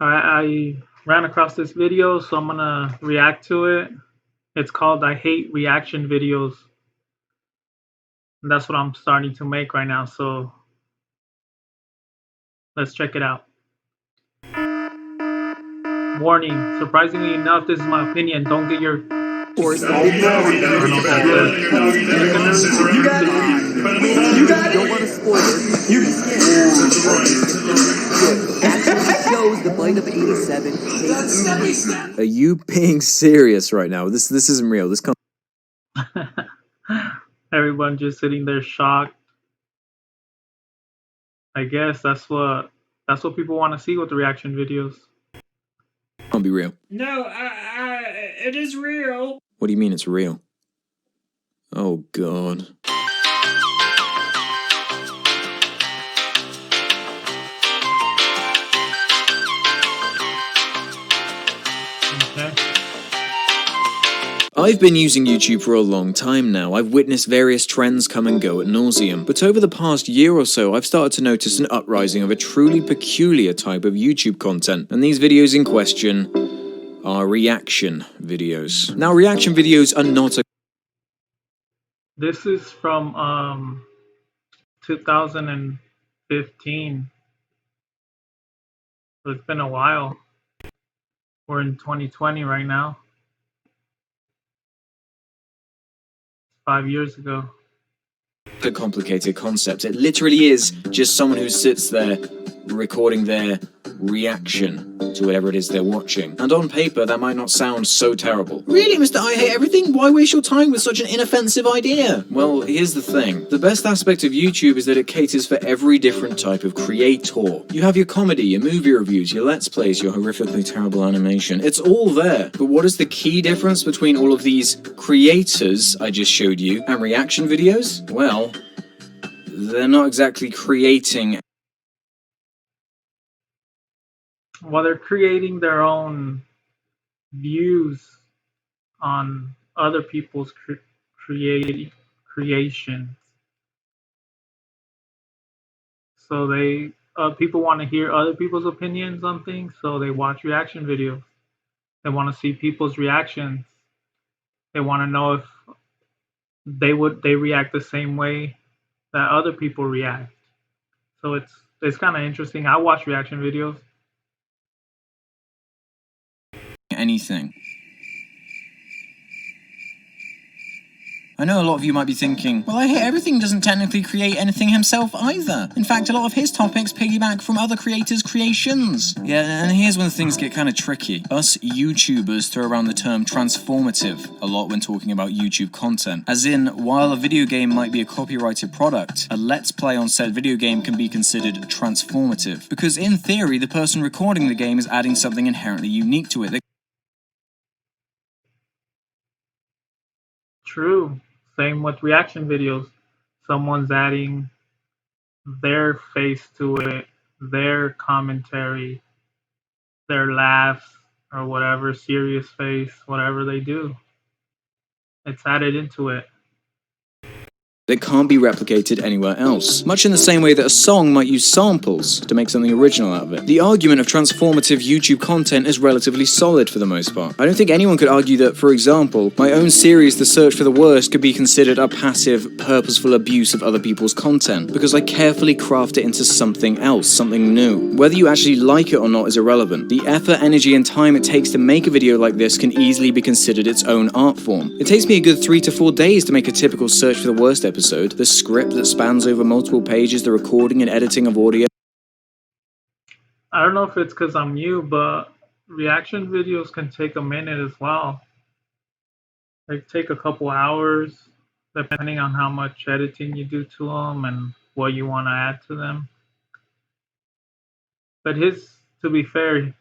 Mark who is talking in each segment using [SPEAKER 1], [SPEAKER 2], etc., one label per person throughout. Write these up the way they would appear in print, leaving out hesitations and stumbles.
[SPEAKER 1] I ran across this video, so I'm gonna react to it. It's called I Hate Reaction Videos. And that's what I'm starting to make right now, so let's check it out. Warning, surprisingly enough, this is my opinion. Don't get your
[SPEAKER 2] course. You got it. You got it. Don't want to spoil it. You actually shows the bite of 87.
[SPEAKER 3] Are you being serious right now? This isn't real. This can't.
[SPEAKER 1] Everyone just sitting there shocked. I guess that's what people want to see with the reaction videos.
[SPEAKER 3] Can't be real.
[SPEAKER 4] No, it is real.
[SPEAKER 3] What do you mean it's real? Oh God.
[SPEAKER 1] Okay.
[SPEAKER 3] I've been using YouTube for a long time now. I've witnessed various trends come and go at nauseam. But over the past year or so, I've started to notice an uprising of a truly peculiar type of YouTube content. And these videos in question are reaction videos. Now, reaction videos are not a...
[SPEAKER 1] This is from 2015. So it's been a while. We're in 2020 right now. 5 years ago.
[SPEAKER 3] a complicated concept. It literally is just someone who sits there recording their reaction to whatever it is they're watching. And on paper, that might not sound so terrible. Really, Mr. I Hate Everything? Why waste your time with such an inoffensive idea? Well, here's the thing. The best aspect of YouTube is that it caters for every different type of creator. You have your comedy, your movie reviews, your let's plays, your horrifically terrible animation. It's all there. But what is the key difference between all of these creators I just showed you and reaction videos? Well, they're not exactly creating.
[SPEAKER 1] Well, they're creating their own views on other people's creations. So they people want to hear other people's opinions on things, so they watch reaction videos. They want to see people's reactions. They want to know if they react the same way that other people react. So it's kind of interesting. I watch reaction videos.
[SPEAKER 3] Anything. I know a lot of you might be thinking, well, I Hate Everything doesn't technically create anything himself either. In fact, a lot of his topics piggyback from other creators' creations. Yeah, and here's when things get kind of tricky. Us YouTubers throw around the term transformative a lot when talking about YouTube content. As in, while a video game might be a copyrighted product, a let's play on said video game can be considered transformative. Because in theory, the person recording the game is adding something inherently unique to it.
[SPEAKER 1] True. Same with reaction videos. Someone's adding their face to it, their commentary, their laughs, or whatever, serious face, whatever they do. It's added into it.
[SPEAKER 3] That can't be replicated anywhere else. Much in the same way that a song might use samples to make something original out of it. The argument of transformative YouTube content is relatively solid for the most part. I don't think anyone could argue that, for example, my own series, The Search for the Worst, could be considered a passive, purposeful abuse of other people's content, because I carefully craft it into something else, something new. Whether you actually like it or not is irrelevant. The effort, energy, and time it takes to make a video like this can easily be considered its own art form. It takes me a good 3 to 4 days to make a typical Search for the Worst episode. The script that spans over multiple pages, the recording and editing of audio.
[SPEAKER 1] I don't know if it's because I'm new, but reaction videos can take a minute as well. They take a couple hours, depending on how much editing you do to them and what you want to add to them. But to be fair,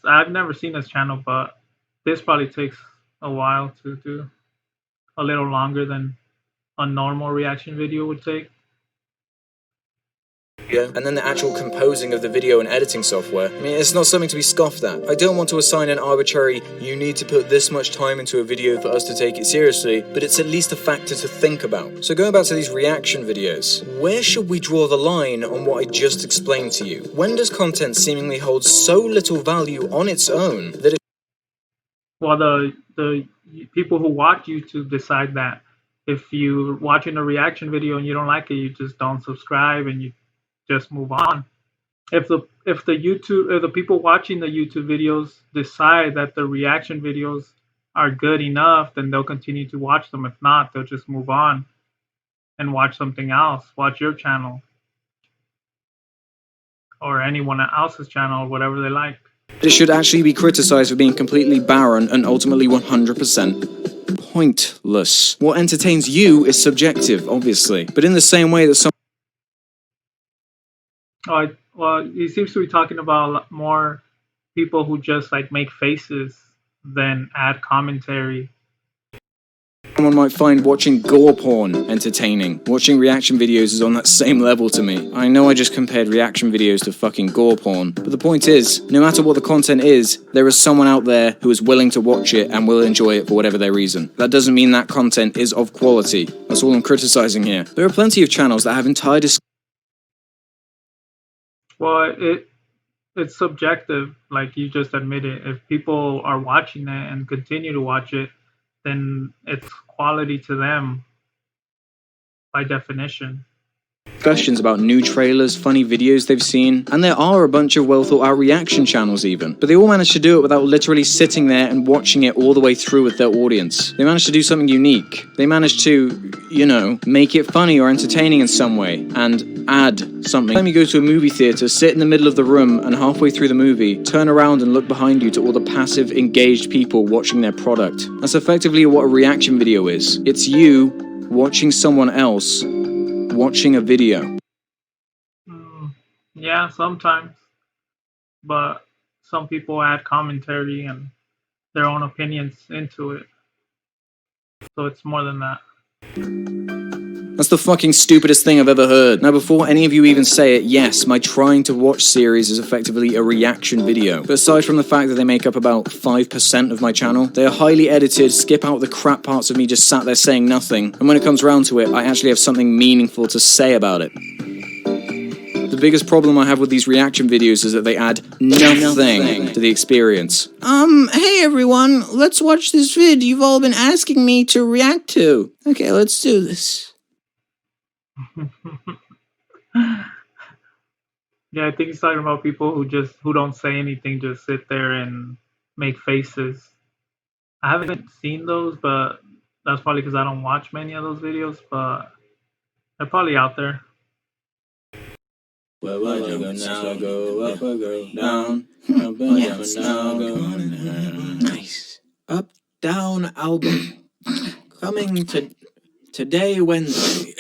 [SPEAKER 1] I've never seen his channel, but this probably takes a while to do, a little longer than a normal reaction video would take.
[SPEAKER 3] and then the actual composing of the video and editing software, I mean, it's not something to be scoffed at. I don't want to assign an arbitrary, you need to put this much time into a video for us to take it seriously, but it's at least a factor to think about. So going back to these reaction videos, where should we draw the line on what I just explained to you? When does content seemingly hold so little value on its own that it...
[SPEAKER 1] Well, the people who watch YouTube decide that. If you're watching a reaction video and you don't like it, you just don't subscribe and you just move on. If the people watching the YouTube videos decide that the reaction videos are good enough, then they'll continue to watch them. If not, they'll just move on and watch something else. Watch your channel or anyone else's channel or whatever they like.
[SPEAKER 3] It should actually be criticized for being completely barren and ultimately 100% pointless. What entertains you is subjective, obviously, but in the same way that some...
[SPEAKER 1] Well, he seems to be talking about a lot more people who just like make faces than add commentary.
[SPEAKER 3] Someone might find watching gore porn entertaining. Watching reaction videos is on that same level to me. I know I just compared reaction videos to fucking gore porn, but the point is, no matter what the content is, there is someone out there who is willing to watch it and will enjoy it for whatever their reason. That doesn't mean that content is of quality. That's all I'm criticizing here. There are plenty of channels that have entire
[SPEAKER 1] Well, it's subjective, like you just admitted. If people are watching it and continue to watch it, then it's quality to them by definition.
[SPEAKER 3] discussions about new trailers, funny videos they've seen, and there are a bunch of well thought out reaction channels even, but they all manage to do it without literally sitting there and watching it all the way through with their audience. They managed to do something unique. They managed to, you know, make it funny or entertaining in some way, and add something. Every time you go to a movie theater, sit in the middle of the room, and halfway through the movie, turn around and look behind you to all the passive, engaged people watching their product. That's effectively what a reaction video is. It's you watching someone else watching a video.
[SPEAKER 1] Yeah, sometimes. But some people add commentary and their own opinions into it. So it's more than that.
[SPEAKER 3] That's the fucking stupidest thing I've ever heard. Now, before any of you even say it, yes, my trying to watch series is effectively a reaction video. But aside from the fact that they make up about 5% of my channel, they are highly edited, skip out the crap parts of me just sat there saying nothing, and when it comes around to it, I actually have something meaningful to say about it. The biggest problem I have with these reaction videos is that they add nothing to the experience. Hey everyone, let's watch this vid you've all been asking me to react to. Okay, let's do this.
[SPEAKER 1] Yeah, I think he's talking about people who don't say anything, just sit there and make faces. I haven't seen those, but that's probably because I don't watch many of those videos, but they're probably out there.
[SPEAKER 3] Well, I now go up or go down. Nice. Up, down album. Coming to today, Wednesday.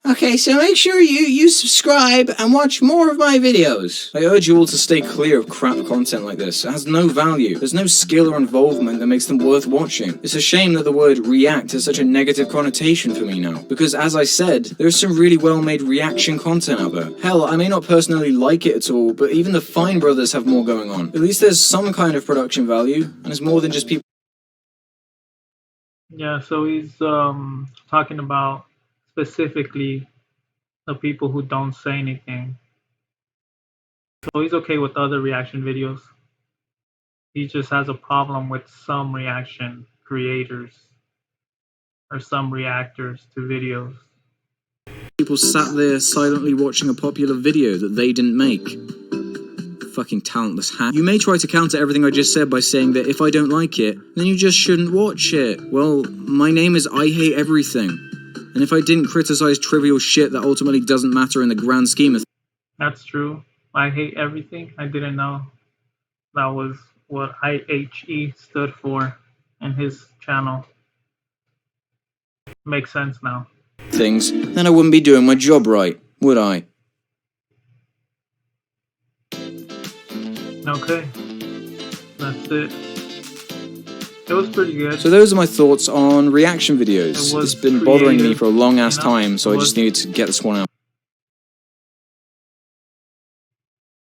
[SPEAKER 3] Okay, so make sure you subscribe and watch more of my videos. I urge you all to stay clear of crap content like this. It has no value. There's no skill or involvement that makes them worth watching. It's a shame that the word react has such a negative connotation for me now. Because as I said, there's some really well-made reaction content out there. Hell, I may not personally like it at all, but even the Fine Brothers have more going on. At least there's some kind of production value, and it's more than just people...
[SPEAKER 1] Yeah, so he's talking about specifically the people who don't say anything. So he's okay with other reaction videos. He just has a problem with some reaction creators or some reactors to videos.
[SPEAKER 3] People sat there silently watching a popular video that they didn't make. Fucking talentless hack. You may try to counter everything I just said by saying that if I don't like it, then you just shouldn't watch it. Well, my name is I Hate Everything. And if I didn't criticize trivial shit that ultimately doesn't matter in the grand scheme of...
[SPEAKER 1] That's true. I hate everything. I didn't know that was what IHE stood for in his channel. Makes sense now.
[SPEAKER 3] ...things, then I wouldn't be doing my job right, would I?
[SPEAKER 1] Okay. That's it. It was pretty good.
[SPEAKER 3] So those are my thoughts on reaction videos.
[SPEAKER 1] It was
[SPEAKER 3] It's been bothering me
[SPEAKER 1] creative,
[SPEAKER 3] for a long ass
[SPEAKER 1] you know?
[SPEAKER 3] time, so
[SPEAKER 1] It
[SPEAKER 3] I just
[SPEAKER 1] was-
[SPEAKER 3] needed to get this one out.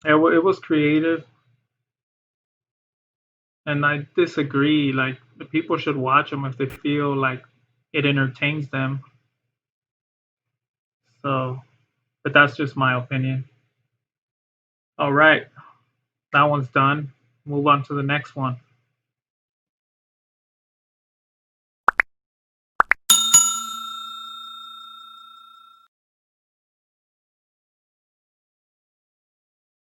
[SPEAKER 1] It was creative, and I disagree. Like, the people should watch them if they feel like it entertains them. So, but that's just my opinion. All right, that one's done. Move on to the next one.